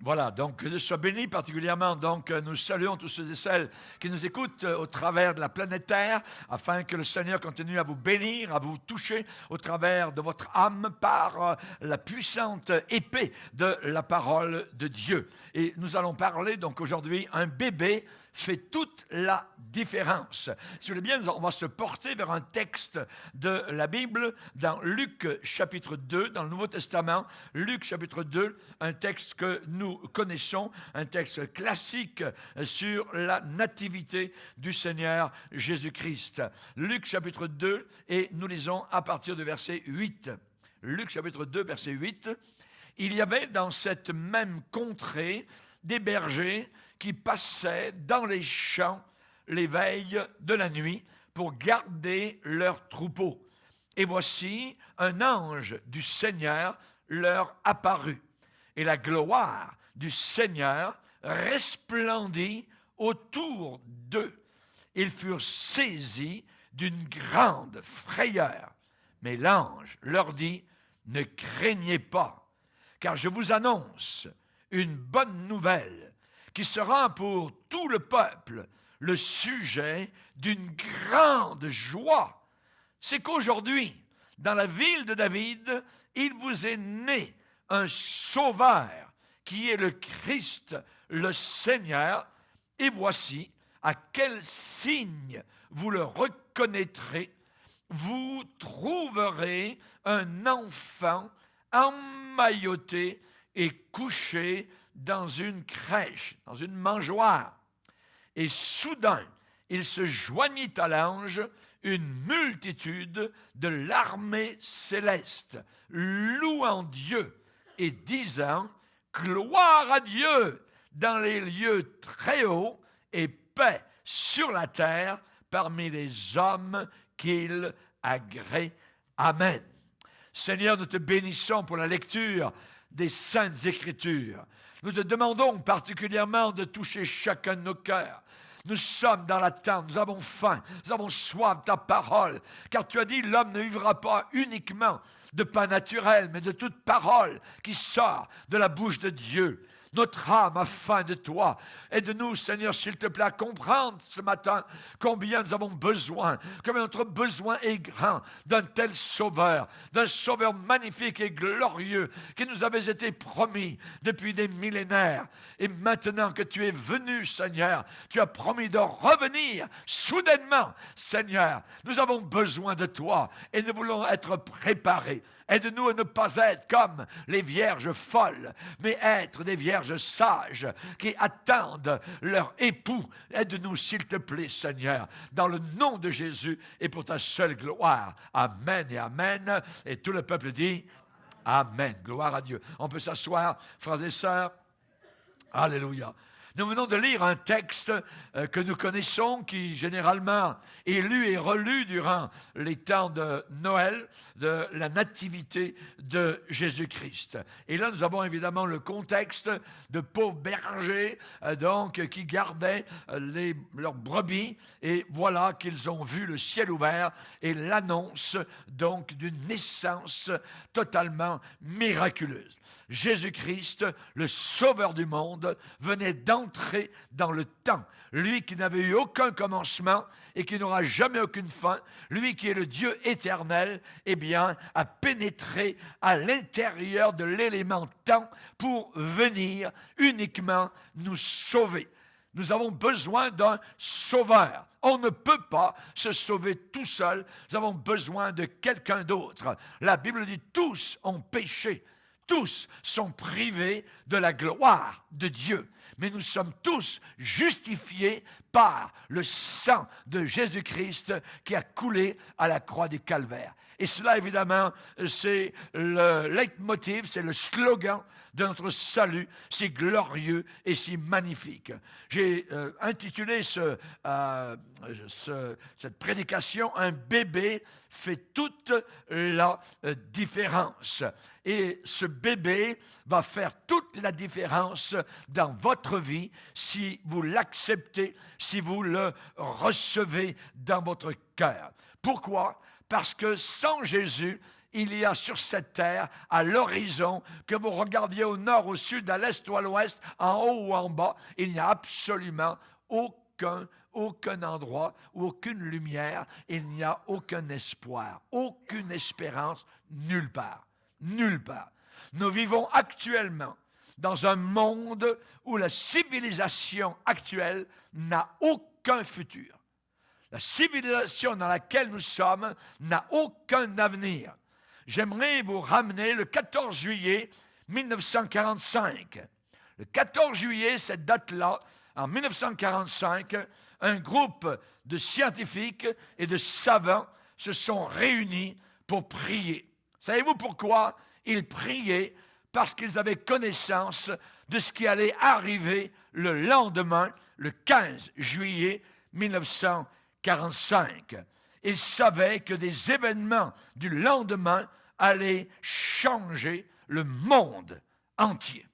Voilà, donc que Dieu soit béni particulièrement. Donc nous saluons tous ceux et celles qui nous écoutent au travers de la planète Terre, afin que le Seigneur continue à vous bénir, à vous toucher au travers de votre âme par la puissante épée de la parole de Dieu. Et nous allons parler donc aujourd'hui, un bébé fait toute la différence. Si vous voulez bien, on va se porter vers un texte de la Bible dans Luc chapitre 2, dans le Nouveau Testament. Luc chapitre 2, un texte que nous connaissons, un texte classique sur la nativité du Seigneur Jésus-Christ. Luc chapitre 2, et nous lisons à partir du verset 8. Luc chapitre 2, verset 8. Il y avait dans cette même contrée des bergers qui passaient dans les champs les veilles de la nuit pour garder leurs troupeaux. Et voici, un ange du Seigneur leur apparut. Et la gloire du Seigneur resplendit autour d'eux. Ils furent saisis d'une grande frayeur. Mais l'ange leur dit, « Ne craignez pas, car je vous annonce une bonne nouvelle qui sera pour tout le peuple le sujet d'une grande joie. C'est qu'aujourd'hui, dans la ville de David, il vous est né un sauveur qui est le Christ, le Seigneur. Et voici à quel signe vous le reconnaîtrez. Vous trouverez un enfant emmailloté et couché dans une crèche, dans une mangeoire. Et soudain, il se joignit à l'ange une multitude de l'armée céleste, louant Dieu et disant, « Gloire à Dieu dans les lieux très hauts et paix sur la terre parmi les hommes qu'il agrée. Amen. » Seigneur, nous te bénissons pour la lecture des Saintes Écritures. Nous te demandons particulièrement de toucher chacun de nos cœurs. Nous sommes dans l'attente, nous avons faim, nous avons soif de ta parole, car tu as dit, l'homme ne vivra pas uniquement de pain naturel, mais de toute parole qui sort de la bouche de Dieu. Notre âme a faim de toi. Aide-nous, Seigneur, s'il te plaît, à comprendre ce matin combien nous avons besoin, combien notre besoin est grand d'un tel sauveur, d'un sauveur magnifique et glorieux qui nous avait été promis depuis des millénaires. Et maintenant que tu es venu, Seigneur, tu as promis de revenir soudainement, Seigneur. Nous avons besoin de toi et nous voulons être préparés. Aide-nous à ne pas être comme les vierges folles, mais être des vierges sages qui attendent leur époux. Aide-nous, s'il te plaît, Seigneur, dans le nom de Jésus et pour ta seule gloire. Amen et amen. Et tout le peuple dit Amen. Gloire à Dieu. On peut s'asseoir, frères et sœurs. Alléluia. Nous venons de lire un texte que nous connaissons, qui généralement est lu et relu durant les temps de Noël, de la nativité de Jésus-Christ. Et là, nous avons évidemment le contexte de pauvres bergers qui gardaient leurs brebis, et voilà qu'ils ont vu le ciel ouvert et l'annonce donc d'une naissance totalement miraculeuse. Jésus-Christ, le Sauveur du monde, venait d'entrer dans le temps. Lui qui n'avait eu aucun commencement et qui n'aura jamais aucune fin, lui qui est le Dieu éternel, eh bien, a pénétré à l'intérieur de l'élément temps pour venir uniquement nous sauver. Nous avons besoin d'un sauveur. On ne peut pas se sauver tout seul. Nous avons besoin de quelqu'un d'autre. La Bible dit tous ont péché. Tous sont privés de la gloire de Dieu. Mais nous sommes tous justifiés par le sang de Jésus-Christ qui a coulé à la croix du Calvaire. Et cela, évidemment, c'est le leitmotiv, c'est le slogan de notre salut, si glorieux et si magnifique. J'ai intitulé cette prédication « Un bébé fait toute la différence ». Et ce bébé va faire toute la différence dans votre vie si vous l'acceptez, si vous le recevez dans votre cœur. Pourquoi? Parce que sans Jésus, il y a sur cette terre, à l'horizon, que vous regardiez au nord, au sud, à l'est ou à l'ouest, en haut ou en bas, il n'y a absolument aucun endroit ou aucune lumière, il n'y a aucun espoir, aucune espérance, nulle part. Nulle part. Nous vivons actuellement dans un monde où la civilisation actuelle n'a aucun futur. La civilisation dans laquelle nous sommes n'a aucun avenir. J'aimerais vous ramener le 14 juillet 1945. Le 14 juillet, cette date-là, en 1945, un groupe de scientifiques et de savants se sont réunis pour prier. Savez-vous pourquoi ils priaient? Parce qu'ils avaient connaissance de ce qui allait arriver le lendemain, le 15 juillet 1945. Ils savaient que des événements du lendemain allaient changer le monde entier.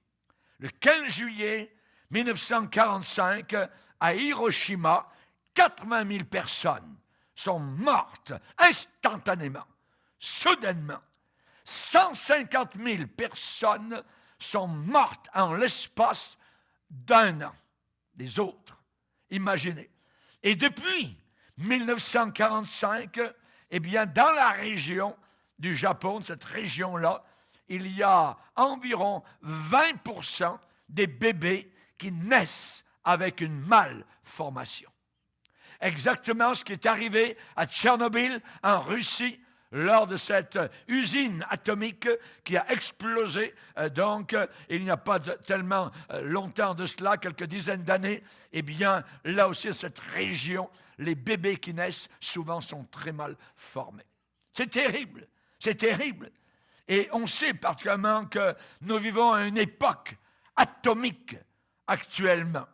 Le 15 juillet 1945, à Hiroshima, 80 000 personnes sont mortes instantanément, soudainement. 150 000 personnes sont mortes en l'espace d'un an. Les autres, imaginez. Et depuis 1945, eh bien, dans la région du Japon, cette région-là, il y a environ 20% des bébés qui naissent avec une malformation. Exactement ce qui est arrivé à Tchernobyl, en Russie, lors de cette usine atomique qui a explosé, il n'y a pas tellement longtemps de cela, quelques dizaines d'années, eh bien, là aussi, cette région, les bébés qui naissent, souvent, sont très mal formés. C'est terrible, c'est terrible. Et on sait particulièrement que nous vivons à une époque atomique actuellement.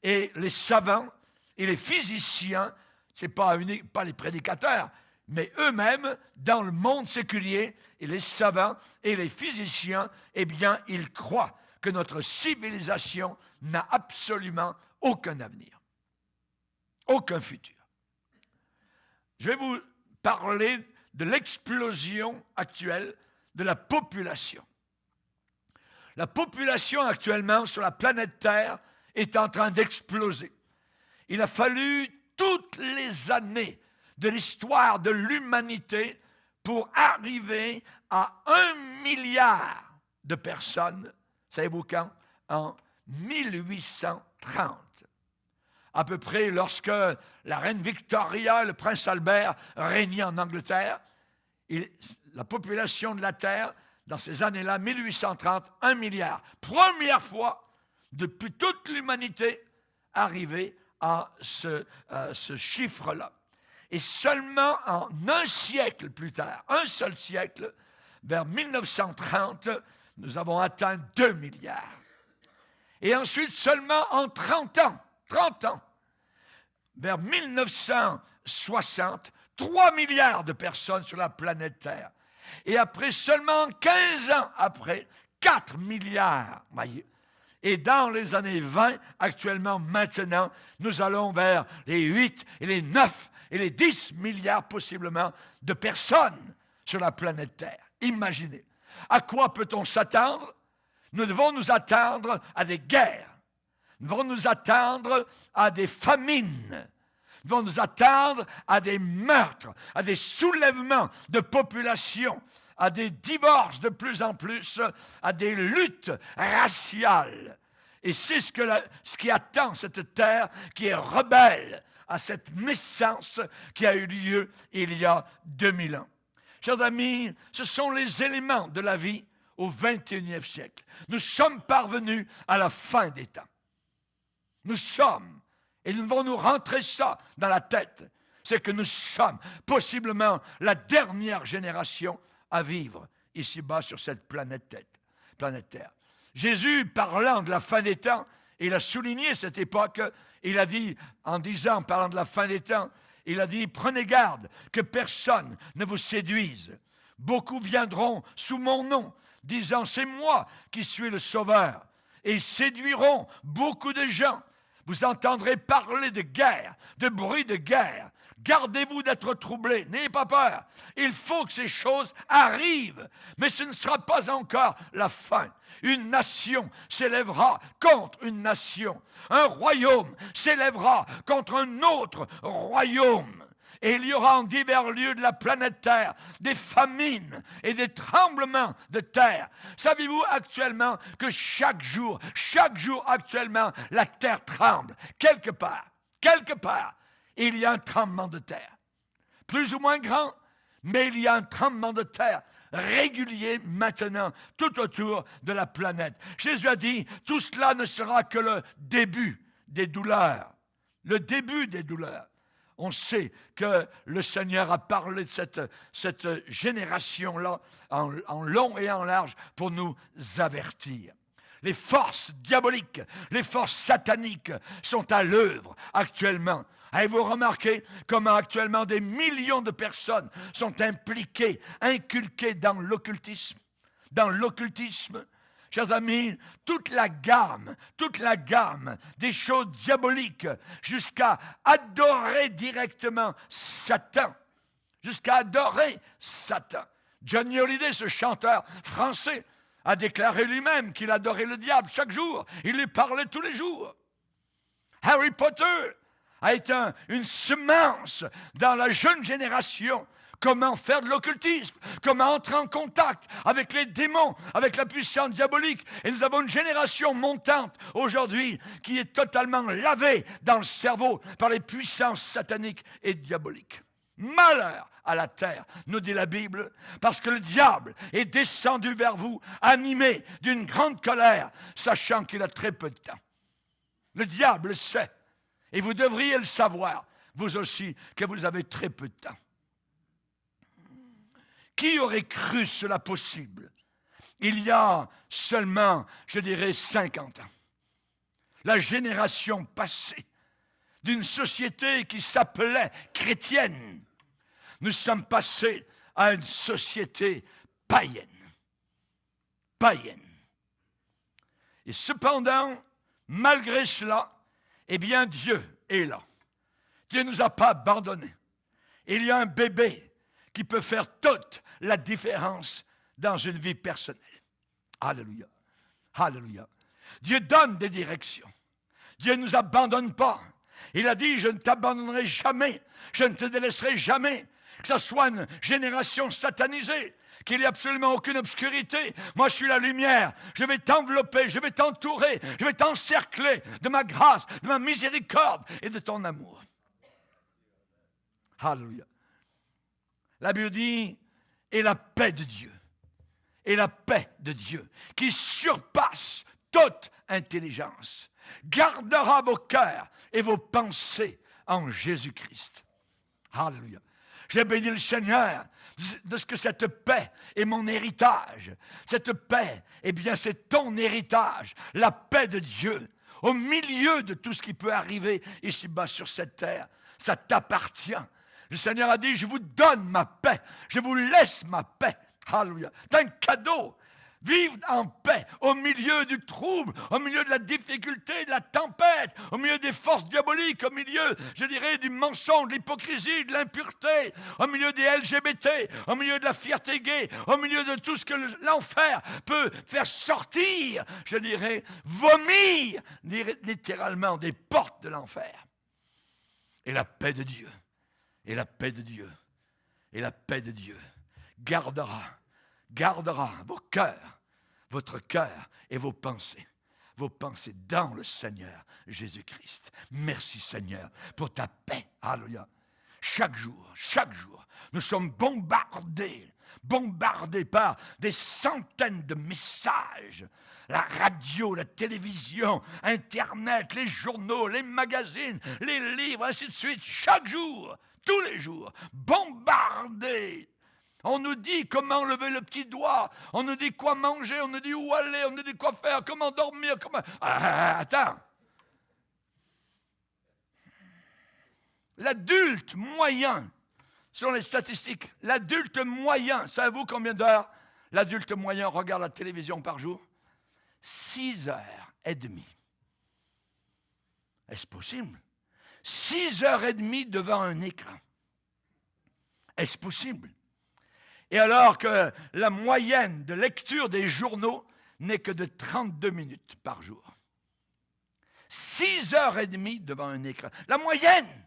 Et les savants et les physiciens, ce n'est pas les prédicateurs, mais eux-mêmes, dans le monde séculier, et les savants et les physiciens, eh bien, ils croient que notre civilisation n'a absolument aucun avenir, aucun futur. Je vais vous parler de l'explosion actuelle de la population. La population actuellement sur la planète Terre est en train d'exploser. Il a fallu toutes les années de l'histoire de l'humanité pour arriver à 1 milliard de personnes, savez-vous quand? En 1830. À peu près lorsque la reine Victoria et le prince Albert régnaient en Angleterre, la population de la Terre, dans ces années-là, 1830, 1 milliard. Première fois depuis toute l'humanité arrivée à ce chiffre-là. Et seulement en un siècle plus tard, un seul siècle, vers 1930, nous avons atteint 2 milliards. Et ensuite, seulement en 30 ans, vers 1960, 3 milliards de personnes sur la planète Terre. Et après, seulement 15 ans après, 4 milliards, voyez. Et dans les années 20, actuellement, maintenant, nous allons vers les 8 et les 9 et les 10 milliards possiblement de personnes sur la planète Terre. Imaginez. À quoi peut-on s'attendre? Nous devons nous attendre à des guerres. Nous devons nous attendre à des famines. Nous devons nous attendre à des meurtres, à des soulèvements de population, à des divorces de plus en plus, à des luttes raciales. Et c'est ce qui attend cette terre qui est rebelle à cette naissance qui a eu lieu il y a 2000 ans. Chers amis, ce sont les éléments de la vie au XXIe siècle. Nous sommes parvenus à la fin des temps. Nous sommes, et nous devons nous rentrer ça dans la tête, c'est que nous sommes possiblement la dernière génération à vivre ici-bas sur cette planète Terre. Jésus, parlant de la fin des temps, il a souligné cette époque, il a dit, parlant de la fin des temps, il a dit, prenez garde que personne ne vous séduise. Beaucoup viendront sous mon nom, disant, c'est moi qui suis le Sauveur. Et ils séduiront beaucoup de gens. Vous entendrez parler de guerre, de bruit de guerre. Gardez-vous d'être troublés, n'ayez pas peur. Il faut que ces choses arrivent, mais ce ne sera pas encore la fin. Une nation s'élèvera contre une nation. Un royaume s'élèvera contre un autre royaume. Et il y aura en divers lieux de la planète Terre des famines et des tremblements de terre. Savez-vous actuellement que chaque jour actuellement, la terre tremble. Quelque part, il y a un tremblement de terre. Plus ou moins grand, mais il y a un tremblement de terre régulier maintenant tout autour de la planète. Jésus a dit, tout cela ne sera que le début des douleurs. Le début des douleurs. On sait que le Seigneur a parlé de cette génération-là en long et en large pour nous avertir. Les forces diaboliques, les forces sataniques sont à l'œuvre actuellement. Avez-vous remarqué comment actuellement des millions de personnes sont impliquées, inculquées dans l'occultisme? Dans l'occultisme, chers amis, toute la gamme des choses diaboliques jusqu'à adorer directement Satan. Jusqu'à adorer Satan. Johnny Hallyday, ce chanteur français, a déclaré lui-même qu'il adorait le diable chaque jour. Il lui parlait tous les jours. Harry Potter a été une semence dans la jeune génération. Comment faire de l'occultisme, comment entrer en contact avec les démons, avec la puissance diabolique. Et nous avons une génération montante aujourd'hui qui est totalement lavée dans le cerveau par les puissances sataniques et diaboliques. Malheur à la terre, nous dit la Bible, parce que le diable est descendu vers vous, animé d'une grande colère, sachant qu'il a très peu de temps. Le diable le sait, et vous devriez le savoir, vous aussi, que vous avez très peu de temps. Qui aurait cru cela possible il y a seulement, je dirais, 50 ans? La génération passée d'une société qui s'appelait chrétienne, nous sommes passés à une société païenne. Païenne. Et cependant, malgré cela, eh bien, Dieu est là. Dieu ne nous a pas abandonnés. Il y a un bébé qui peut faire toute la différence dans une vie personnelle. Alléluia. Alléluia. Dieu donne des directions. Dieu ne nous abandonne pas. Il a dit, je ne t'abandonnerai jamais, je ne te délaisserai jamais. Que ce soit une génération satanisée, qu'il n'y ait absolument aucune obscurité. Moi, je suis la lumière. Je vais t'envelopper, je vais t'entourer, je vais t'encercler de ma grâce, de ma miséricorde et de ton amour. Alléluia. La Bible dit, et la paix de Dieu, et la paix de Dieu, qui surpasse toute intelligence, gardera vos cœurs et vos pensées en Jésus-Christ. Alléluia. J'ai béni le Seigneur de ce que cette paix est mon héritage. Cette paix, eh bien, c'est ton héritage, la paix de Dieu. Au milieu de tout ce qui peut arriver ici-bas sur cette terre, ça t'appartient. Le Seigneur a dit, je vous donne ma paix, je vous laisse ma paix. Alléluia. C'est un cadeau. Vivre en paix au milieu du trouble, au milieu de la difficulté, de la tempête, au milieu des forces diaboliques, au milieu, je dirais, du mensonge, de l'hypocrisie, de l'impureté, au milieu des LGBT, au milieu de la fierté gay, au milieu de tout ce que l'enfer peut faire sortir, je dirais, vomir littéralement des portes de l'enfer. Et la paix de Dieu, et la paix de Dieu, et la paix de Dieu gardera vos cœurs, votre cœur et vos pensées dans le Seigneur Jésus-Christ. Merci Seigneur pour ta paix. Alléluia. Chaque jour, nous sommes bombardés par des centaines de messages. La radio, la télévision, Internet, les journaux, les magazines, les livres, ainsi de suite. Chaque jour, tous les jours, bombardés. On nous dit comment lever le petit doigt, on nous dit quoi manger, on nous dit où aller, on nous dit quoi faire, comment dormir, comment... attends. L'adulte moyen, selon les statistiques, l'adulte moyen, savez-vous combien d'heures l'adulte moyen regarde la télévision par jour? 6h30. Est-ce possible? 6h30 devant un écran. Est-ce possible? Et alors que la moyenne de lecture des journaux n'est que de 32 minutes par jour. 6h30 devant un écran. La moyenne!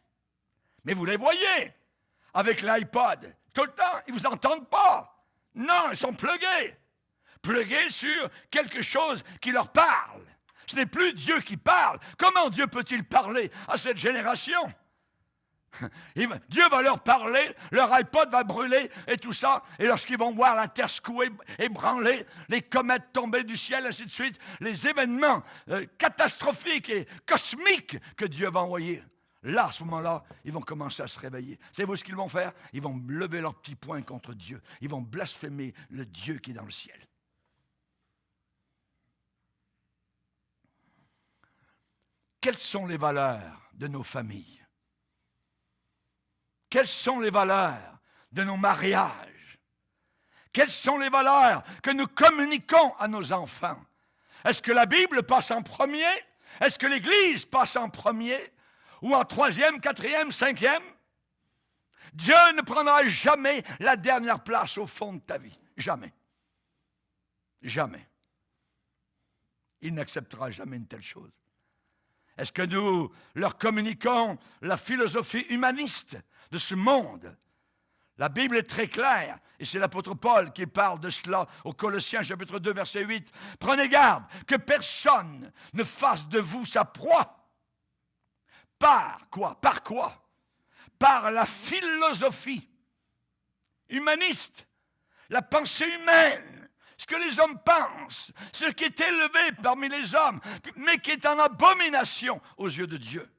Mais vous les voyez avec l'iPod. Tout le temps, ils ne vous entendent pas. Non, ils sont plugués. Plugués sur quelque chose qui leur parle. Ce n'est plus Dieu qui parle. Comment Dieu peut-il parler à cette génération? Dieu va leur parler, leur iPod va brûler et tout ça. Et lorsqu'ils vont voir la terre secouée, ébranlée, les comètes tomber du ciel, ainsi de suite, les événements catastrophiques et cosmiques que Dieu va envoyer. Là, à ce moment-là, ils vont commencer à se réveiller. Savez-vous ce qu'ils vont faire? Ils vont lever leurs petits poings contre Dieu. Ils vont blasphémer le Dieu qui est dans le ciel. Quelles sont les valeurs de nos familles? Quelles sont les valeurs de nos mariages? Quelles sont les valeurs que nous communiquons à nos enfants? Est-ce que la Bible passe en premier? Est-ce que l'Église passe en premier? Ou en troisième, quatrième, cinquième? Dieu ne prendra jamais la dernière place au fond de ta vie. Jamais. Jamais. Il n'acceptera jamais une telle chose. Est-ce que nous leur communiquons la philosophie humaniste de ce monde? La Bible est très claire, et c'est l'apôtre Paul qui parle de cela au Colossiens chapitre 2, verset 8. Prenez garde que personne ne fasse de vous sa proie. Par quoi? Par quoi? Par la philosophie humaniste, la pensée humaine, ce que les hommes pensent, ce qui est élevé parmi les hommes, mais qui est en abomination aux yeux de Dieu.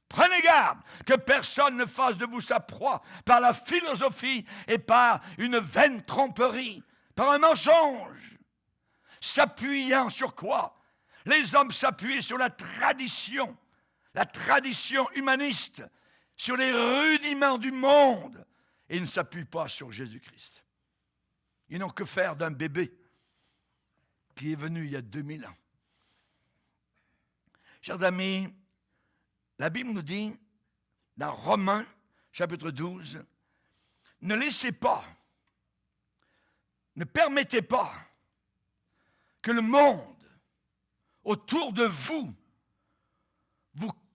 Prenez garde que personne ne fasse de vous sa proie par la philosophie et par une vaine tromperie, par un mensonge. S'appuyant sur quoi? Les hommes s'appuient sur la tradition humaniste, sur les rudiments du monde, et ils ne s'appuient pas sur Jésus-Christ. Ils n'ont que faire d'un bébé qui est venu il y a 2000 ans. Chers amis, la Bible nous dit, dans Romains, chapitre 12, ne laissez pas, ne permettez pas que le monde autour de vous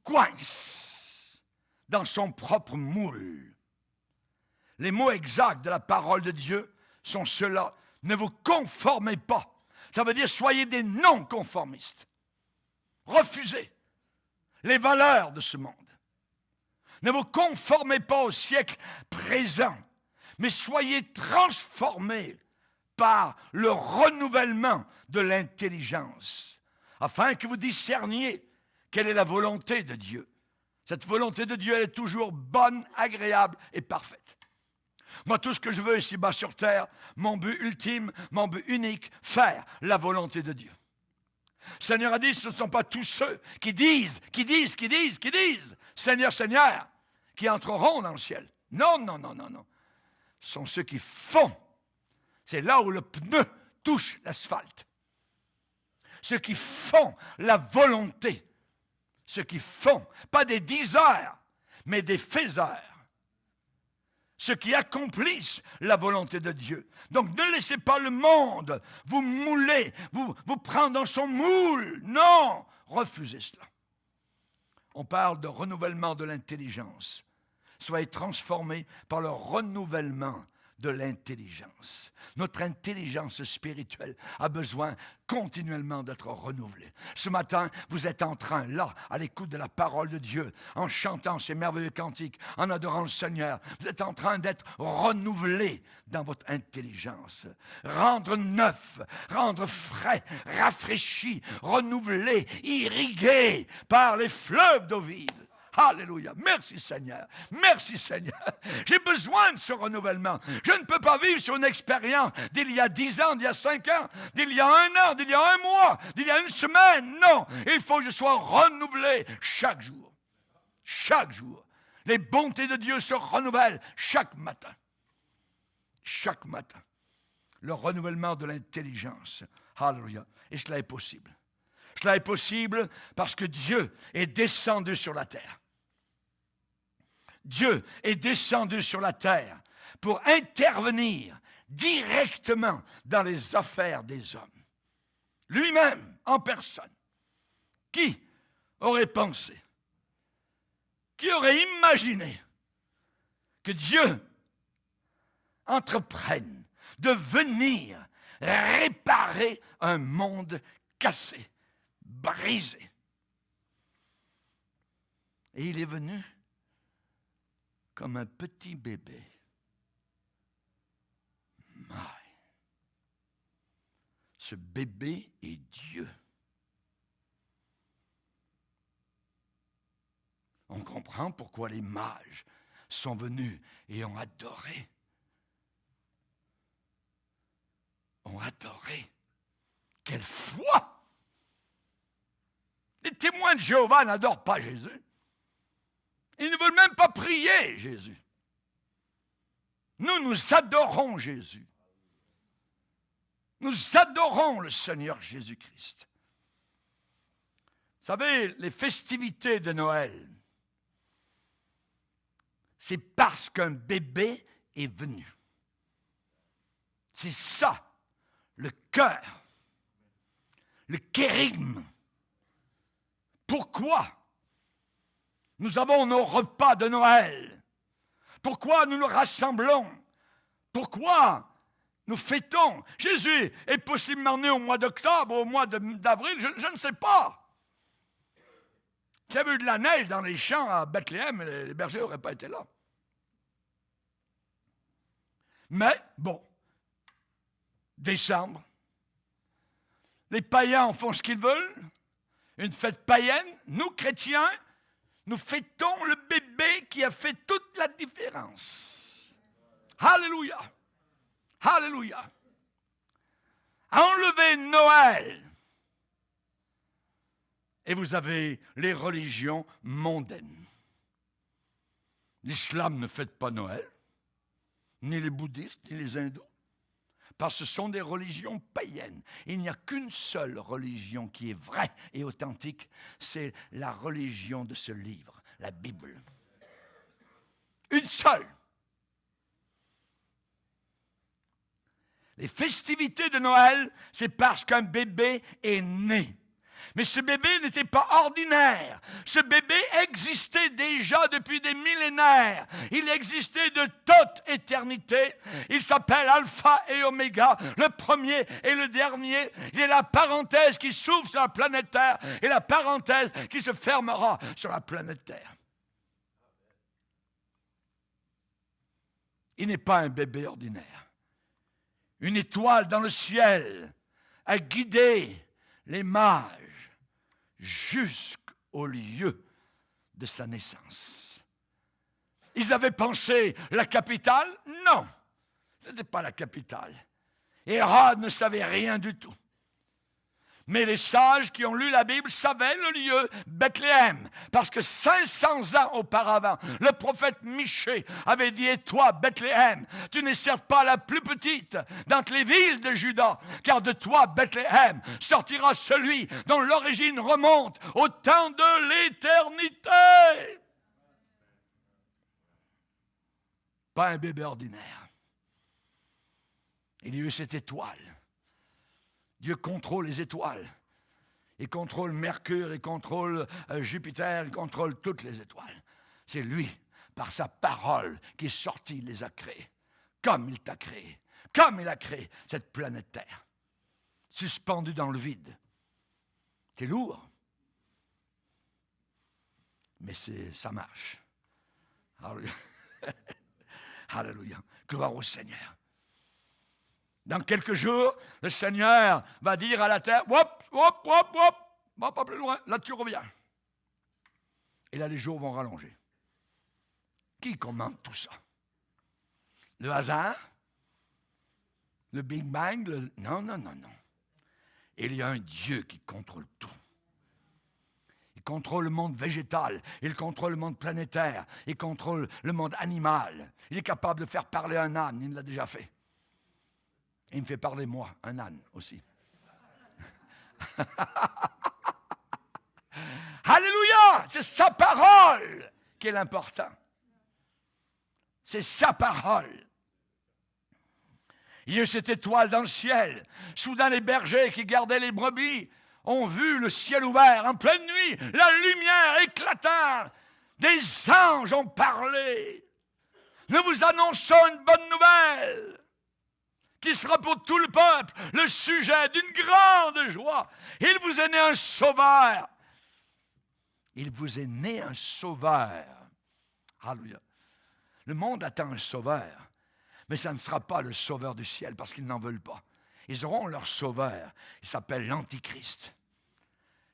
coince dans son propre moule. Les mots exacts de la parole de Dieu sont ceux-là. Ne vous conformez pas. Ça veut dire soyez des non-conformistes. Refusez les valeurs de ce monde. Ne vous conformez pas au siècle présent, mais soyez transformés par le renouvellement de l'intelligence, afin que vous discerniez quelle est la volonté de Dieu. Cette volonté de Dieu, elle est toujours bonne, agréable et parfaite. Moi, tout ce que je veux ici-bas sur terre, mon but ultime, mon but unique, faire la volonté de Dieu. Le Seigneur a dit, ce ne sont pas tous ceux qui disent, Seigneur, Seigneur, qui entreront dans le ciel. Non, non, non, non, non. Ce sont ceux qui font. C'est là où le pneu touche l'asphalte. Ceux qui font la volonté. Ceux qui font, pas des diseurs, mais des faiseurs. Ceux qui accomplissent la volonté de Dieu. Donc ne laissez pas le monde vous mouler, vous prendre dans son moule. Non, refusez cela. On parle de renouvellement de l'intelligence. Soyez transformés par le renouvellement de l'intelligence. Notre intelligence spirituelle a besoin continuellement d'être renouvelée. Ce matin, vous êtes en train, là, à l'écoute de la parole de Dieu, en chantant ces merveilleux cantiques, en adorant le Seigneur. Vous êtes en train d'être renouvelé dans votre intelligence. Rendre neuf, rendre frais, rafraîchi, renouvelé, irrigué par les fleuves d'eau vive. Alléluia. Merci Seigneur. Merci Seigneur. J'ai besoin de ce renouvellement. Je ne peux pas vivre sur une expérience d'il y a 10 ans, d'il y a 5 ans, d'il y a 1 an, d'il y a 1 mois, d'il y a 1 semaine. Non. Il faut que je sois renouvelé chaque jour. Chaque jour. Les bontés de Dieu se renouvellent chaque matin. Chaque matin. Le renouvellement de l'intelligence. Alléluia. Et cela est possible. Cela est possible parce que Dieu est descendu sur la terre. Dieu est descendu sur la terre pour intervenir directement dans les affaires des hommes. Lui-même, en personne. Qui aurait pensé, qui aurait imaginé que Dieu entreprenne de venir réparer un monde cassé, brisé? Et il est venu comme un petit bébé. Ce bébé est Dieu. On comprend pourquoi les mages sont venus et ont adoré. Ont adoré. Quelle foi! Les témoins de Jéhovah n'adorent pas Jésus. Ils ne veulent même pas prier Jésus. Nous adorons Jésus. Nous adorons le Seigneur Jésus-Christ. Vous savez, les festivités de Noël, c'est parce qu'un bébé est venu. C'est ça, le cœur, le kérigme. Pourquoi nous avons nos repas de Noël? Pourquoi nous nous rassemblons? Pourquoi nous fêtons? Jésus est possiblement né au mois d'octobre, au mois d'avril, je ne sais pas. S'il y avait eu de la neige dans les champs à Bethléem, les bergers n'auraient pas été là. Mais, bon, décembre, les païens en font ce qu'ils veulent, une fête païenne, nous, chrétiens, nous fêtons le bébé qui a fait toute la différence. Alléluia! Alléluia! Enlevez Noël. Et vous avez les religions mondaines. L'islam ne fête pas Noël, ni les bouddhistes, ni les hindous, parce que ce sont des religions païennes. Il n'y a qu'une seule religion qui est vraie et authentique, c'est la religion de ce livre, la Bible. Une seule. Les festivités de Noël, c'est parce qu'un bébé est né. Mais ce bébé n'était pas ordinaire. Ce bébé existait déjà depuis des millénaires. Il existait de toute éternité. Il s'appelle Alpha et Oméga, le premier et le dernier. Il est la parenthèse qui s'ouvre sur la planète Terre et la parenthèse qui se fermera sur la planète Terre. Il n'est pas un bébé ordinaire. Une étoile dans le ciel a guidé les mages jusqu'au lieu de sa naissance. Ils avaient pensé la capitale? Non, ce n'était pas la capitale. Hérode ne savait rien du tout. Mais les sages qui ont lu la Bible savaient le lieu, Bethléem, parce que 500 ans auparavant, le prophète Michée avait dit: « Et toi, Bethléem, tu n'es certes pas la plus petite d'entre les villes de Juda, car de toi, Bethléem, sortira celui dont l'origine remonte au temps de l'éternité. » Pas un bébé ordinaire. Il y a eu cette étoile. Dieu contrôle les étoiles. Il contrôle Mercure, il contrôle Jupiter, il contrôle toutes les étoiles. C'est lui, par sa parole, qui est sorti, il les a créés. Comme il t'a créé. Comme il a créé cette planète Terre. Suspendue dans le vide. C'est lourd. Mais ça marche. Alléluia. Alléluia. Gloire au Seigneur. Dans quelques jours, le Seigneur va dire à la terre: hop, hop, hop, hop, va pas plus loin, là tu reviens. Et là les jours vont rallonger. Qui commande tout ça? Le hasard? Le Big Bang? Non, non, non, non. Il y a un Dieu qui contrôle tout. Il contrôle le monde végétal, il contrôle le monde planétaire, il contrôle le monde animal. Il est capable de faire parler un âne, il l'a déjà fait. Il me fait parler, moi, un âne aussi. Alléluia! C'est sa parole qui est l'important. C'est sa parole. Il y a eu cette étoile dans le ciel. Soudain, les bergers qui gardaient les brebis ont vu le ciel ouvert en pleine nuit. La lumière éclata. Des anges ont parlé. Nous vous annonçons une bonne nouvelle qui sera pour tout le peuple le sujet d'une grande joie. Il vous est né un sauveur. Il vous est né un sauveur. Alléluia. Le monde attend un sauveur, mais ça ne sera pas le sauveur du ciel parce qu'ils n'en veulent pas. Ils auront leur sauveur. Il s'appelle l'Antichrist.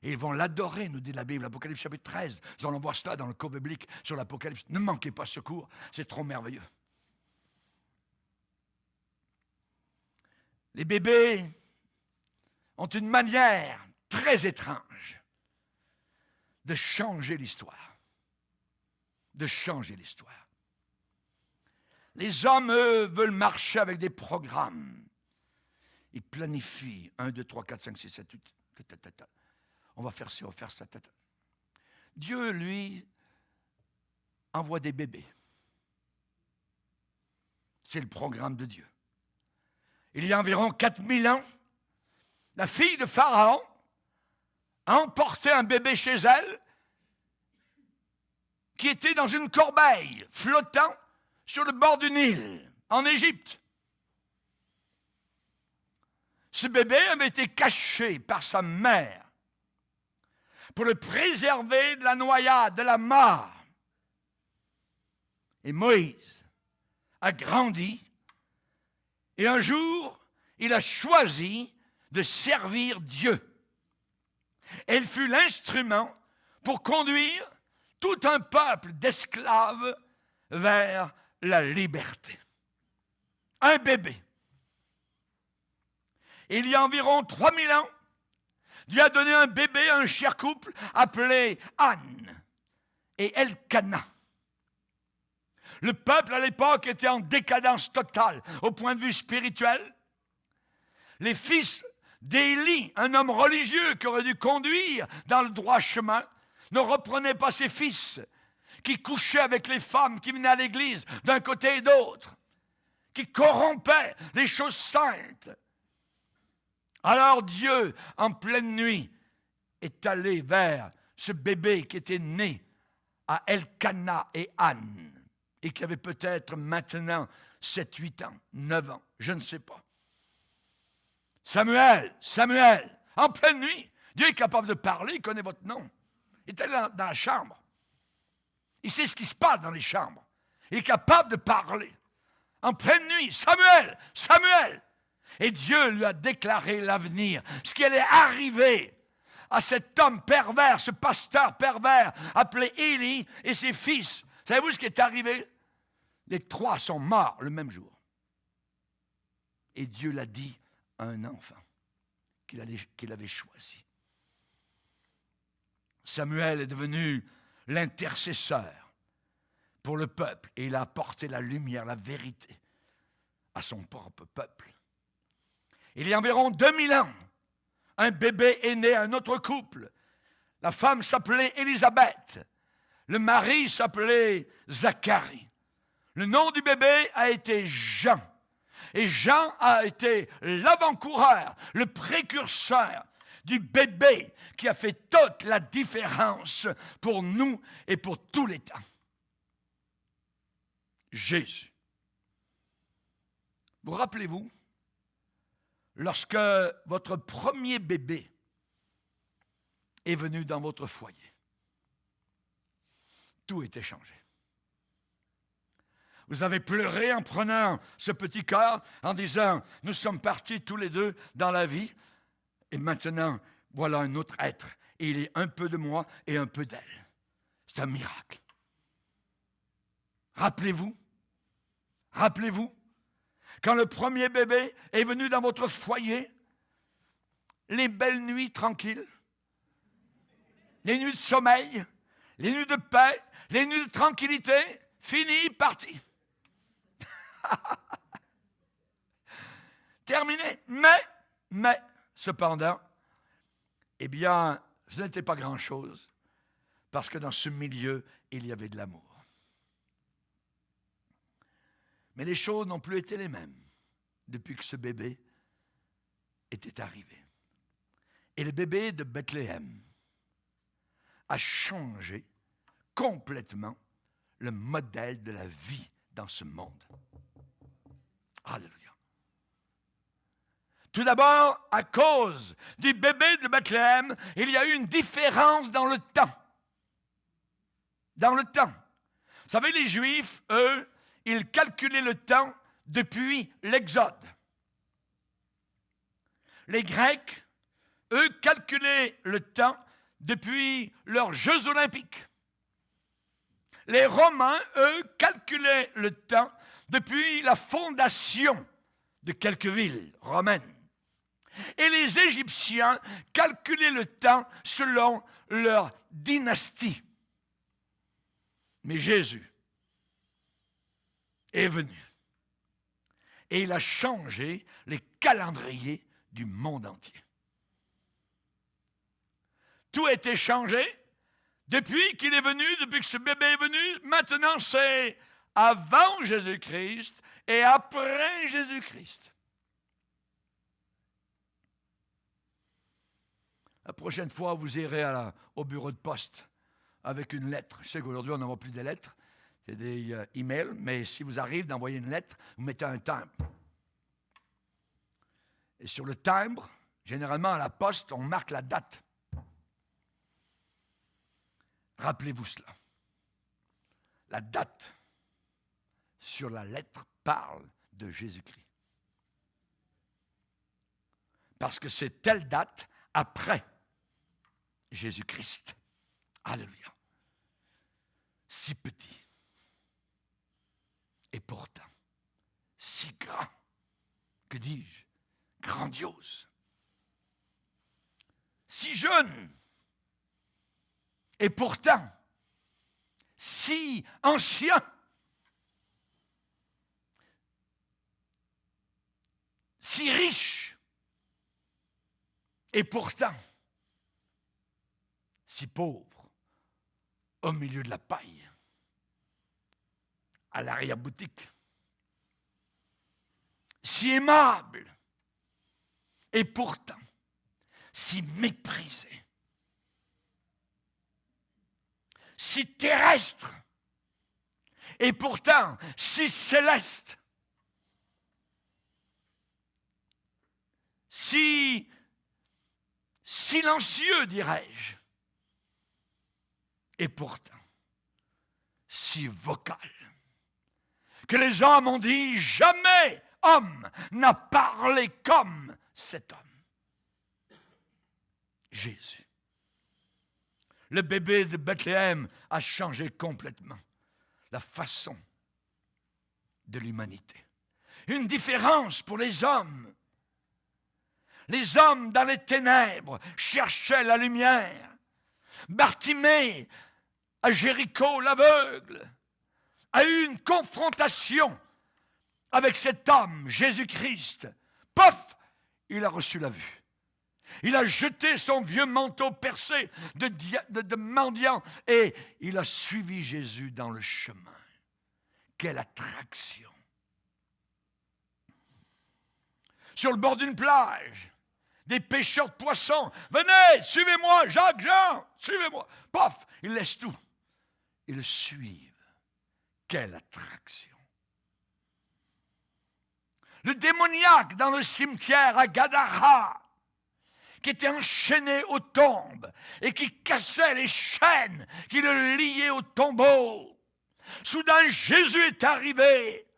Et ils vont l'adorer, nous dit la Bible, Apocalypse chapitre 13. Nous allons voir cela dans le cours biblique sur l'Apocalypse. Ne manquez pas ce cours, c'est trop merveilleux. Les bébés ont une manière très étrange de changer l'histoire. De changer l'histoire. Les hommes, eux, veulent marcher avec des programmes. Ils planifient 1, 2, 3, 4, 5, 6, 7, 8. On va faire ci, on va faire ça. Dieu, lui, envoie des bébés. C'est le programme de Dieu. Il y a environ 4000 ans, la fille de Pharaon a emporté un bébé chez elle qui était dans une corbeille flottant sur le bord du Nil, en Égypte. Ce bébé avait été caché par sa mère pour le préserver de la noyade, de la mort. Et Moïse a grandi et un jour, il a choisi de servir Dieu. Elle fut l'instrument pour conduire tout un peuple d'esclaves vers la liberté. Un bébé. Il y a environ 3000 ans, Dieu a donné un bébé à un cher couple appelé Anne et Elkana. Le peuple à l'époque était en décadence totale au point de vue spirituel. Les fils d'Élie, un homme religieux qui aurait dû conduire dans le droit chemin, ne reprenaient pas ses fils, qui couchaient avec les femmes qui venaient à l'église d'un côté et d'autre, qui corrompaient les choses saintes. Alors Dieu, en pleine nuit, est allé vers ce bébé qui était né à Elkana et Anne, et qui avait peut-être maintenant 7, 8 ans, 9 ans, je ne sais pas. Samuel, Samuel, en pleine nuit, Dieu est capable de parler, il connaît votre nom. Il est allé dans la chambre. Il sait ce qui se passe dans les chambres. Il est capable de parler. En pleine nuit, Samuel, Samuel. Et Dieu lui a déclaré l'avenir, ce qui allait arriver à cet homme pervers, ce pasteur pervers appelé Élie et ses fils. Savez-vous ce qui est arrivé? Les 3 sont morts le même jour. Et Dieu l'a dit à un enfant qu'il avait choisi. Samuel est devenu l'intercesseur pour le peuple et il a apporté la lumière, la vérité à son propre peuple. Il y a environ 2000 ans, un bébé est né à un autre couple. La femme s'appelait Élisabeth. Le mari s'appelait Zacharie. Le nom du bébé a été Jean. Et Jean a été l'avant-coureur, le précurseur du bébé qui a fait toute la différence pour nous et pour tous les temps. Jésus. Vous rappelez-vous, lorsque votre premier bébé est venu dans votre foyer, tout était changé. Vous avez pleuré en prenant ce petit cœur, en disant, nous sommes partis tous les deux dans la vie, et maintenant, voilà un autre être, et il est un peu de moi et un peu d'elle. C'est un miracle. Rappelez-vous, quand le premier bébé est venu dans votre foyer, les belles nuits tranquilles, les nuits de sommeil, les nuits de paix, les nuits de tranquillité, fini, parti. Terminé. Mais, cependant, eh bien, ce n'était pas grand-chose, parce que dans ce milieu, il y avait de l'amour. Mais les choses n'ont plus été les mêmes depuis que ce bébé était arrivé. Et le bébé de Bethléem a changé complètement le modèle de la vie dans ce monde. Alléluia. Tout d'abord, à cause du bébé de Bethléem, il y a eu une différence dans le temps. Dans le temps. Vous savez, les Juifs, eux, ils calculaient le temps depuis l'Exode. Les Grecs, eux, calculaient le temps depuis leurs Jeux olympiques. Les Romains, eux, calculaient le temps depuis la fondation de quelques villes romaines. Et les Égyptiens calculaient le temps selon leur dynastie. Mais Jésus est venu et il a changé les calendriers du monde entier. Tout a été changé depuis qu'il est venu, depuis que ce bébé est venu. Maintenant, c'est avant Jésus-Christ et après Jésus-Christ. La prochaine fois, vous irez au bureau de poste avec une lettre. Je sais qu'aujourd'hui, on n'envoie plus de lettres. C'est des emails, mais si vous arrivez d'envoyer une lettre, vous mettez un timbre. Et sur le timbre, généralement à la poste, on marque la date. Rappelez-vous cela. La date sur la lettre parle de Jésus-Christ. Parce que c'est telle date après Jésus-Christ. Alléluia. Si petit. Et pourtant, si grand. Que dis-je? Grandiose. Si jeune. Et pourtant, si ancien. Si riche. Et pourtant, si pauvre, au milieu de la paille, à l'arrière-boutique, si aimable, et pourtant, si méprisé, si terrestre, et pourtant, si céleste, si silencieux, dirais-je, et pourtant, si vocal, que les hommes ont dit, jamais homme n'a parlé comme cet homme. Jésus. Le bébé de Bethléem a changé complètement la façon de l'humanité. Une différence pour les hommes. Les hommes dans les ténèbres cherchaient la lumière. Bartimée, à Jéricho, l'aveugle, a eu une confrontation avec cet homme, Jésus-Christ. Pof, il a reçu la vue. Il a jeté son vieux manteau percé de mendiant et il a suivi Jésus dans le chemin. Quelle attraction! Sur le bord d'une plage, des pêcheurs de poissons. Venez, suivez-moi, Jacques, Jean, suivez-moi. Pof, ils laissent tout. Ils le suivent. Quelle attraction! Le démoniaque dans le cimetière à Gadara, qui était enchaîné aux tombes et qui cassait les chaînes qui le liaient au tombeau. Soudain, Jésus est arrivé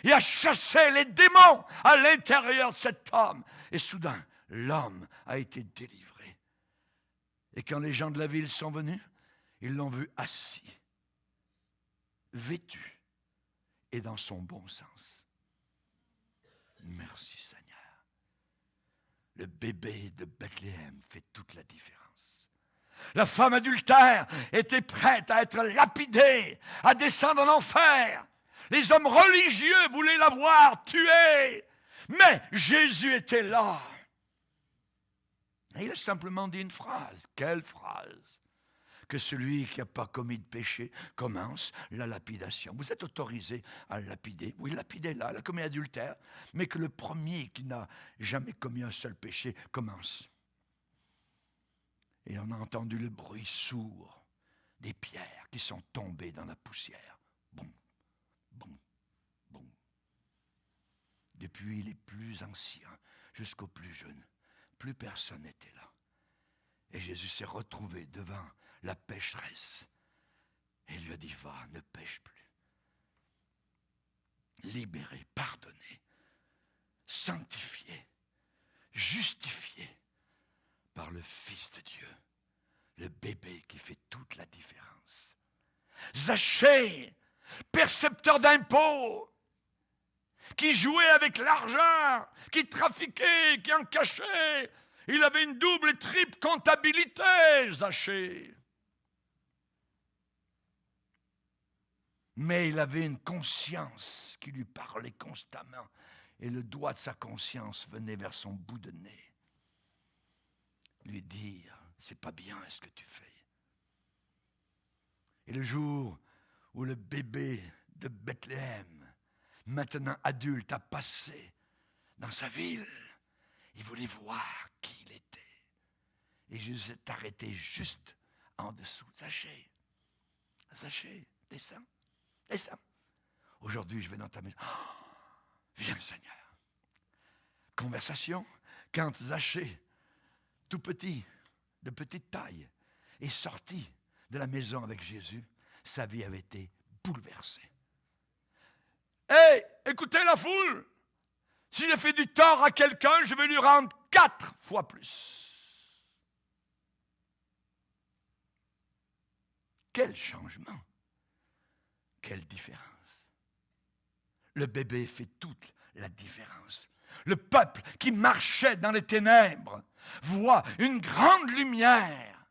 et a chassé les démons à l'intérieur de cet homme. Et soudain, l'homme a été délivré. Et quand les gens de la ville sont venus, ils l'ont vu assis, vêtu et dans son bon sens. Merci Seigneur. Le bébé de Bethléem fait toute la différence. La femme adultère était prête à être lapidée, à descendre en enfer. Les hommes religieux voulaient la voir tuée. Mais Jésus était là. Et il a simplement dit une phrase. Quelle phrase? que celui qui n'a pas commis de péché commence la lapidation. Vous êtes autorisé à lapider. Oui, lapider là, il a commis adultère, mais que le premier qui n'a jamais commis un seul péché commence. Et on a entendu le bruit sourd des pierres qui sont tombées dans la poussière. Boum, boum, boum. Depuis les plus anciens jusqu'aux plus jeunes, plus personne n'était là. Et Jésus s'est retrouvé devant la pécheresse et lui a dit, va, ne pêche plus. Libéré, pardonné, sanctifié, justifié par le Fils de Dieu, le bébé qui fait toute la différence. Zachée, percepteur d'impôts, qui jouait avec l'argent, qui trafiquait, qui en cachait. Il avait une double et triple comptabilité, Zachée. Mais il avait une conscience qui lui parlait constamment. Et le doigt de sa conscience venait vers son bout de nez. Lui dire, c'est pas bien ce que tu fais. Et le jour où le bébé de Bethléem, maintenant adulte, a passé dans sa ville, il voulait voir qui il était. Et Jésus s'est arrêté juste en dessous. Zachée, Zachée, descends, descends. Aujourd'hui, je vais dans ta maison. Oh, viens, Seigneur. Conversation, quand Zachée, tout petit, de petite taille, est sorti de la maison avec Jésus, sa vie avait été bouleversée. Hey, écoutez la foule! Si j'ai fait du tort à quelqu'un, je vais lui rendre 4 fois plus. Quel changement! Quelle différence! Le bébé fait toute la différence. Le peuple qui marchait dans les ténèbres voit une grande lumière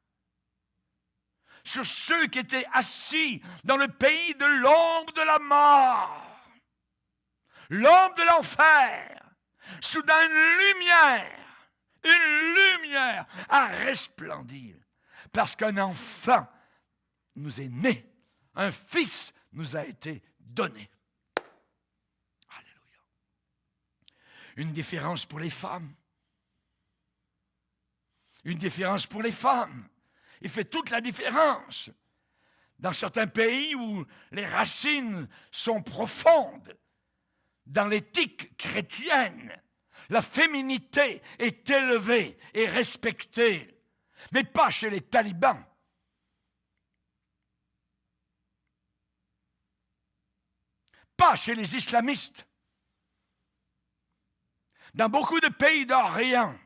sur ceux qui étaient assis dans le pays de l'ombre de la mort. L'ombre de l'enfer, soudain une lumière a resplendi, parce qu'un enfant nous est né, un fils nous a été donné. Alléluia. Une différence pour les femmes. Une différence pour les femmes. Il fait toute la différence. Dans certains pays où les racines sont profondes, dans l'éthique chrétienne, la féminité est élevée et respectée, mais pas chez les talibans. Pas chez les islamistes. Dans beaucoup de pays d'Orient,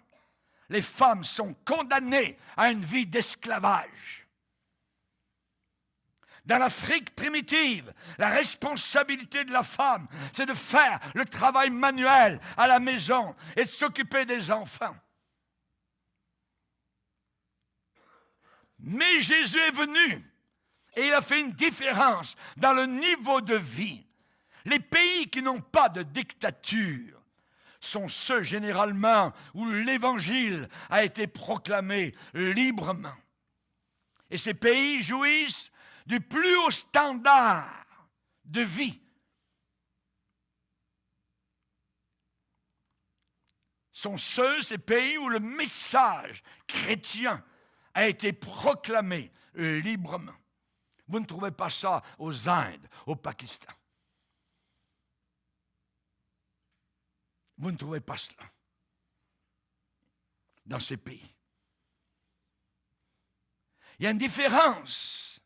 les femmes sont condamnées à une vie d'esclavage. Dans l'Afrique primitive, la responsabilité de la femme, c'est de faire le travail manuel à la maison et de s'occuper des enfants. Mais Jésus est venu et il a fait une différence dans le niveau de vie. Les pays qui n'ont pas de dictature sont ceux généralement où l'Évangile a été proclamé librement. Et ces pays jouissent du plus haut standard de vie. Sont ces pays où le message chrétien a été proclamé librement. Vous ne trouvez pas ça aux Indes, au Pakistan. Vous ne trouvez pas cela dans ces pays. Il y a une différence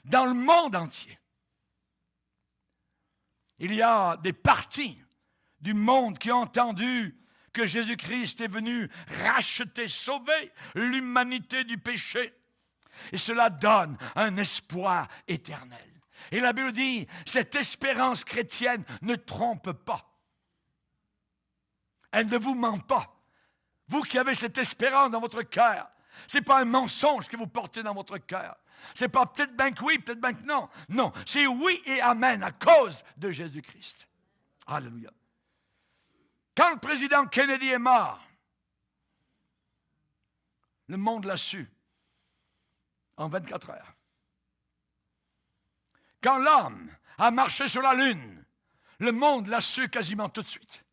dans le monde entier. Il y a des parties du monde qui ont entendu que Jésus-Christ est venu racheter, sauver l'humanité du péché. Et cela donne un espoir éternel. Et la Bible dit, cette espérance chrétienne ne trompe pas. Elle ne vous ment pas. Vous qui avez cette espérance dans votre cœur, ce n'est pas un mensonge que vous portez dans votre cœur. Ce n'est pas peut-être bien que oui, peut-être bien que non. Non, c'est oui et amen à cause de Jésus-Christ. Alléluia. Quand le président Kennedy est mort, le monde l'a su. en 24 heures. Quand l'homme a marché sur la Lune, le monde l'a su quasiment tout de suite.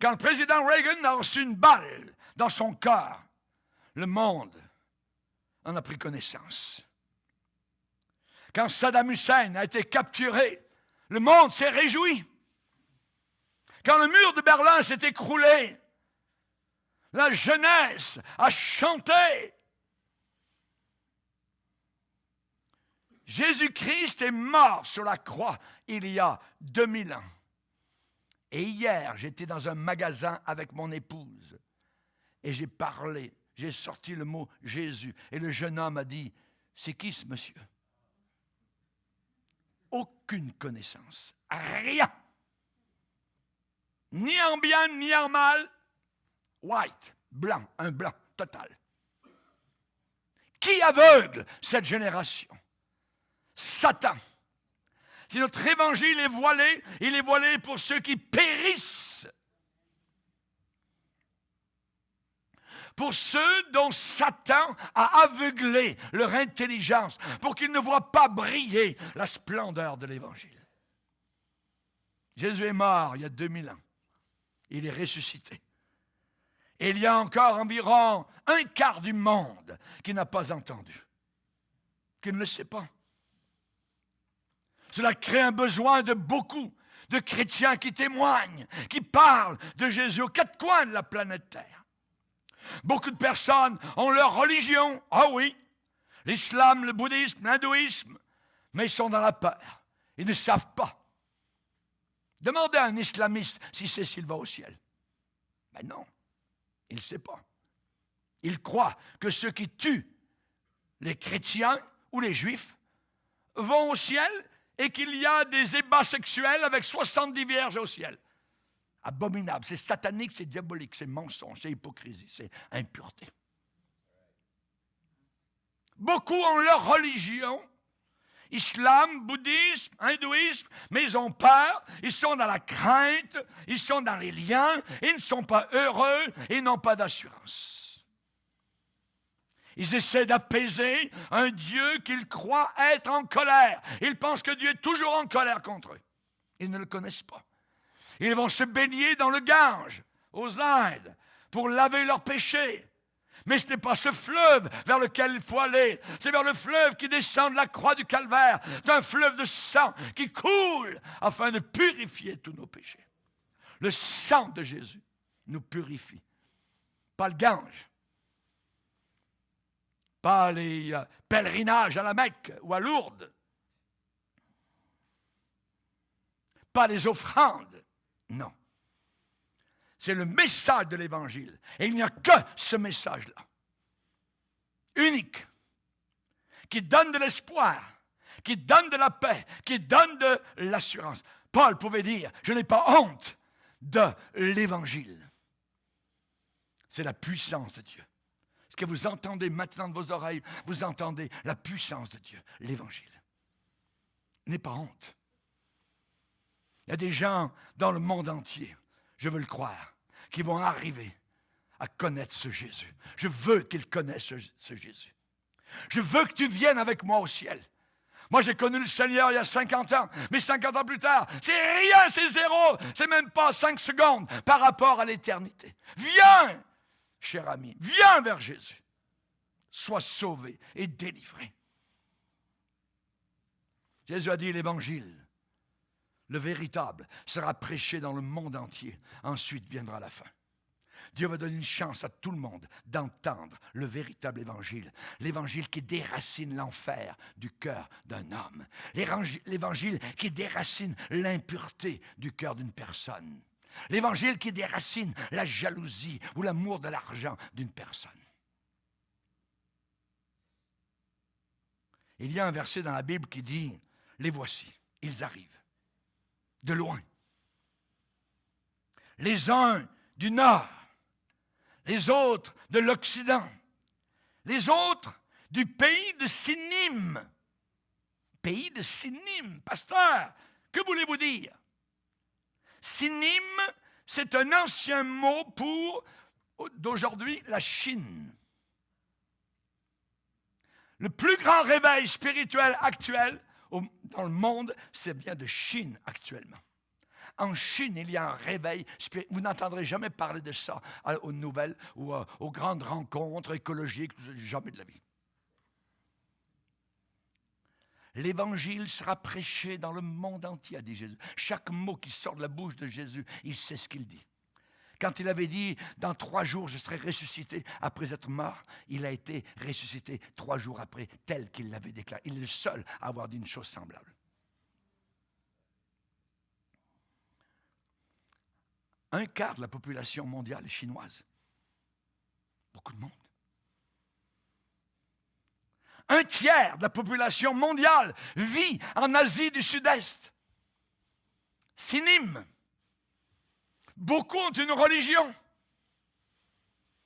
Quand le président Reagan a reçu une balle dans son cœur, le monde en a pris connaissance. Quand Saddam Hussein a été capturé, le monde s'est réjoui. Quand le mur de Berlin s'est écroulé, la jeunesse a chanté. Jésus-Christ est mort sur la croix il y a 2000 ans. Et hier, j'étais dans un magasin avec mon épouse et j'ai parlé, j'ai sorti le mot Jésus. Et le jeune homme a dit, c'est qui ce monsieur? Aucune connaissance, rien. Ni en bien, ni en mal. White, blanc, un blanc total. Qui aveugle cette génération? Satan. Si notre évangile est voilé, il est voilé pour ceux qui périssent. Pour ceux dont Satan a aveuglé leur intelligence, pour qu'ils ne voient pas briller la splendeur de l'évangile. Jésus est mort il y a 2000 ans. Il est ressuscité. Et il y a encore environ un quart du monde qui n'a pas entendu, qui ne le sait pas. Cela crée un besoin de beaucoup de chrétiens qui témoignent, qui parlent de Jésus aux quatre coins de la planète Terre. Beaucoup de personnes ont leur religion, ah oui, l'islam, le bouddhisme, l'hindouisme, mais ils sont dans la peur. Ils ne savent pas. Demandez à un islamiste si c'est s'il va au ciel. Ben non, il ne sait pas. Il croit que ceux qui tuent les chrétiens ou les juifs vont au ciel et qu'il y a des ébats sexuels avec 70 vierges au ciel. Abominable, c'est satanique, c'est diabolique, c'est mensonge, c'est hypocrisie, c'est impureté. Beaucoup ont leur religion, islam, bouddhisme, hindouisme, mais ils ont peur, ils sont dans la crainte, ils sont dans les liens, ils ne sont pas heureux, ils n'ont pas d'assurance. Ils essaient d'apaiser un Dieu qu'ils croient être en colère. Ils pensent que Dieu est toujours en colère contre eux. Ils ne le connaissent pas. Ils vont se baigner dans le Gange, aux Indes, pour laver leurs péchés. Mais ce n'est pas ce fleuve vers lequel il faut aller. C'est vers le fleuve qui descend de la croix du Calvaire. C'est un fleuve de sang qui coule afin de purifier tous nos péchés. Le sang de Jésus nous purifie. Pas le Gange. Pas les pèlerinages à la Mecque ou à Lourdes. Pas les offrandes. Non. C'est le message de l'Évangile. Et il n'y a que ce message-là. Unique. Qui donne de l'espoir. Qui donne de la paix. Qui donne de l'assurance. Paul pouvait dire, je n'ai pas honte de l'Évangile. C'est la puissance de Dieu. Ce que vous entendez maintenant de vos oreilles, vous entendez la puissance de Dieu, l'Évangile. N'aie pas honte. Il y a des gens dans le monde entier, je veux le croire, qui vont arriver à connaître ce Jésus. Je veux qu'ils connaissent ce Jésus. Je veux que tu viennes avec moi au ciel. Moi, j'ai connu le Seigneur il y a 50 ans, mais 50 ans plus tard, c'est rien, c'est zéro, c'est même pas 5 secondes par rapport à l'éternité. Viens, cher ami, viens vers Jésus. Sois sauvé et délivré. Jésus a dit l'Évangile. Le véritable sera prêché dans le monde entier. Ensuite viendra la fin. Dieu va donner une chance à tout le monde d'entendre le véritable évangile. L'évangile qui déracine l'enfer du cœur d'un homme. L'évangile qui déracine l'impureté du cœur d'une personne. L'évangile qui déracine la jalousie ou l'amour de l'argent d'une personne. Il y a un verset dans la Bible qui dit « Les voici, ils arrivent. » De loin. Les uns du nord, les autres de l'Occident, les autres du pays de Sinim. Pays de Sinim, pasteur, que voulez-vous dire? Sinim, c'est un ancien mot pour, d'aujourd'hui, la Chine. Le plus grand réveil spirituel actuel dans le monde, c'est bien de Chine actuellement. En Chine, il y a un réveil spirituel. Vous n'entendrez jamais parler de ça aux nouvelles ou aux grandes rencontres écologiques, jamais de la vie. L'évangile sera prêché dans le monde entier, a dit Jésus. Chaque mot qui sort de la bouche de Jésus, il sait ce qu'il dit. Quand il avait dit, dans 3 jours, je serai ressuscité après être mort, il a été ressuscité 3 jours après, tel qu'il l'avait déclaré. Il est le seul à avoir dit une chose semblable. Un quart de la population mondiale est chinoise. Beaucoup de monde. Un tiers de la population mondiale vit en Asie du Sud-Est. C'est Nîmes. Beaucoup ont une religion.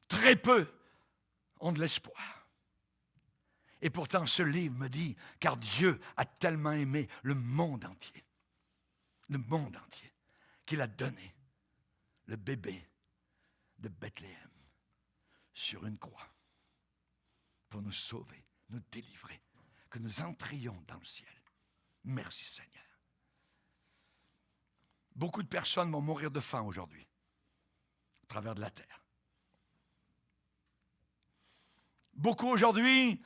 Très peu ont de l'espoir. Et pourtant, ce livre me dit, car Dieu a tellement aimé le monde entier, qu'il a donné le bébé de Bethléem sur une croix pour nous sauver, nous délivrer, que nous entrions dans le ciel. Merci Seigneur. Beaucoup de personnes vont mourir de faim aujourd'hui, au travers de la terre. Beaucoup aujourd'hui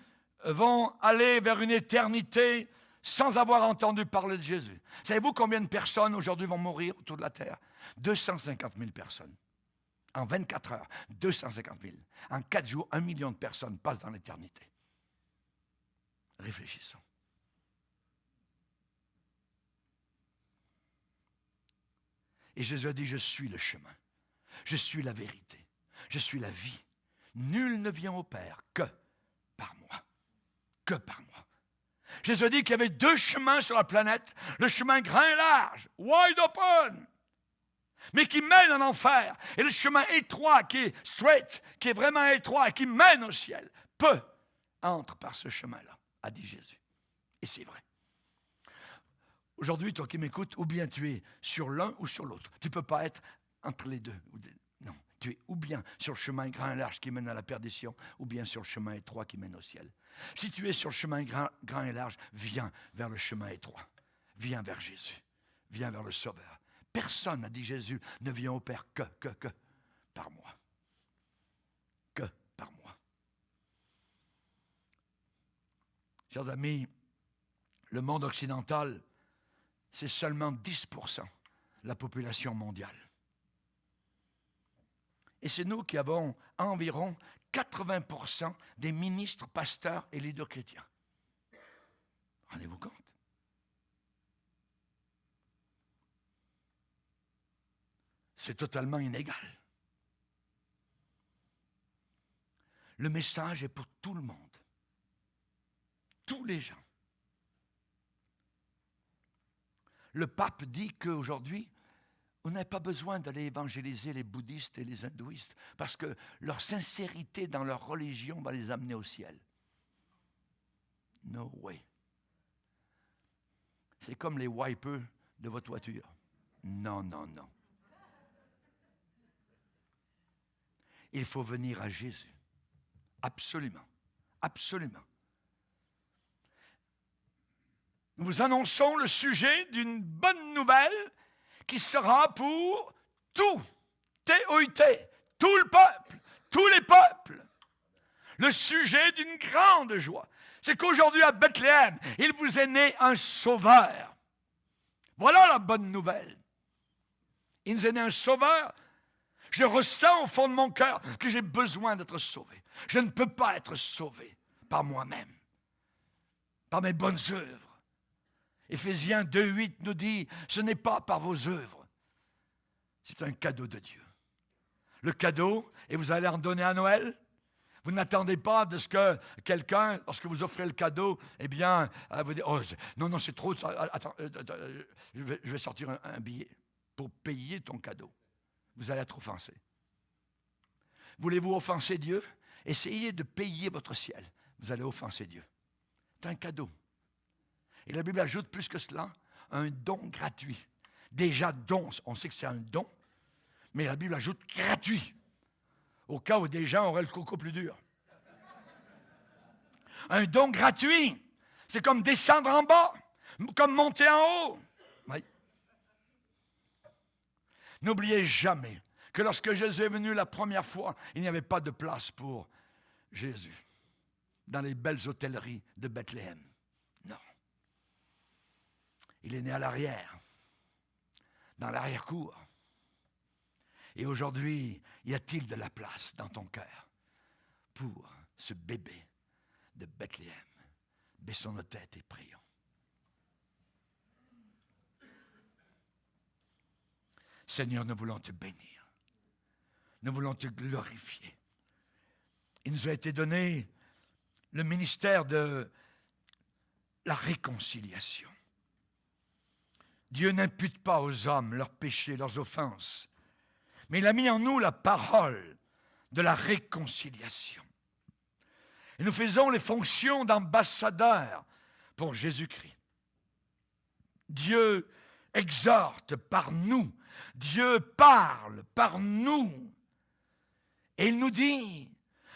vont aller vers une éternité sans avoir entendu parler de Jésus. Savez-vous combien de personnes aujourd'hui vont mourir autour de la terre? 250 000 personnes. En 24 heures, 250 000. En 4 jours, 1 million de personnes passent dans l'éternité. Réfléchissons. Et Jésus a dit, je suis le chemin, je suis la vérité, je suis la vie. Nul ne vient au Père que par moi. Que par moi. Jésus a dit qu'il y avait 2 chemins sur la planète, le chemin grand et large, wide open, mais qui mène en enfer, et le chemin étroit, qui est straight, qui est vraiment étroit, et qui mène au ciel. Peu entrent par ce chemin-là, a dit Jésus. Et c'est vrai. Aujourd'hui, toi qui m'écoutes, ou bien tu es sur l'un ou sur l'autre. Tu ne peux pas être entre les deux. Non, tu es ou bien sur le chemin grand et large qui mène à la perdition, ou bien sur le chemin étroit qui mène au ciel. Si tu es sur le chemin grand et large, viens vers le chemin étroit. Viens vers Jésus. Viens vers le Sauveur. Personne, a dit Jésus, ne vient au Père que par moi. Que par moi. Chers amis, le monde occidental, c'est seulement 10% de la population mondiale. Et c'est nous qui avons environ 80% des ministres, pasteurs et leaders chrétiens. Rendez-vous compte? C'est totalement inégal. Le message est pour tout le monde. Tous les gens. Le pape dit qu'aujourd'hui, on n'a pas besoin d'aller évangéliser les bouddhistes et les hindouistes parce que leur sincérité dans leur religion va les amener au ciel. No way. C'est comme les wipers de votre voiture. Non, non, non. Il faut venir à Jésus. Absolument. Absolument. Nous vous annonçons le sujet d'une bonne nouvelle qui sera pour tout, T-O-U-T, tout le peuple, tous les peuples. Le sujet d'une grande joie, c'est qu'aujourd'hui à Bethléem, il vous est né un sauveur. Voilà la bonne nouvelle. Il nous est né un sauveur. Je ressens au fond de mon cœur que j'ai besoin d'être sauvé. Je ne peux pas être sauvé par moi-même, par mes bonnes œuvres. Éphésiens 2,8 nous dit, ce n'est pas par vos œuvres, c'est un cadeau de Dieu. Le cadeau, et vous allez en donner à Noël, vous n'attendez pas de ce que quelqu'un, lorsque vous offrez le cadeau, eh bien, vous dit, oh, non, c'est trop, attends, je vais sortir un billet pour payer ton cadeau. Vous allez être offensé. Voulez-vous offenser Dieu? Essayez de payer votre ciel. Vous allez offenser Dieu. C'est un cadeau. Et la Bible ajoute plus que cela, un don gratuit. Déjà, don, on sait que c'est un don, mais la Bible ajoute gratuit, au cas où des gens auraient le coco plus dur. un don gratuit. C'est comme descendre en bas, comme monter en haut. Oui. N'oubliez jamais que lorsque Jésus est venu la première fois, il n'y avait pas de place pour Jésus dans les belles hôtelleries de Bethléem. Non. Il est né à l'arrière, dans l'arrière-cour. Et aujourd'hui, y a-t-il de la place dans ton cœur pour ce bébé de Bethléem? Baissons nos têtes et prions. Seigneur, nous voulons te bénir. Nous voulons te glorifier. Il nous a été donné le ministère de la réconciliation. Dieu n'impute pas aux hommes leurs péchés, leurs offenses, mais il a mis en nous la parole de la réconciliation. Et nous faisons les fonctions d'ambassadeurs pour Jésus-Christ. Dieu exhorte par nous. Dieu parle par nous. Et il nous dit,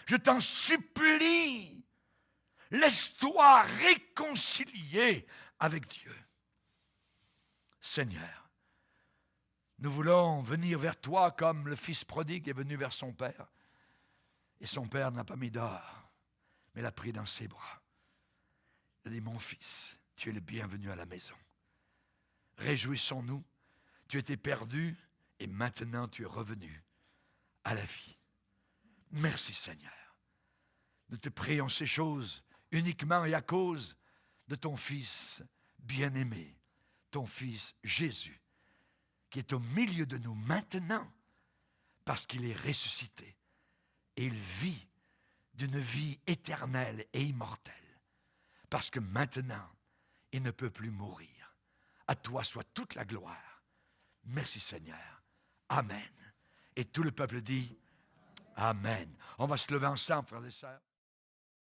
je t'en supplie, laisse-toi réconcilier avec Dieu. Seigneur, nous voulons venir vers toi comme le fils prodigue est venu vers son père. Et son père n'a pas mis d'or, mais l'a pris dans ses bras. Il a dit, mon fils, tu es le bienvenu à la maison. Réjouissons-nous, tu étais perdu et maintenant tu es revenu à la vie. Merci Seigneur. Nous te prions ces choses uniquement et à cause de ton Fils bien-aimé, ton Fils Jésus, qui est au milieu de nous maintenant parce qu'il est ressuscité et il vit d'une vie éternelle et immortelle parce que maintenant, il ne peut plus mourir. À toi soit toute la gloire. Merci Seigneur. Amen. Et tout le peuple dit Amen. On va se lever ensemble, frères et sœurs.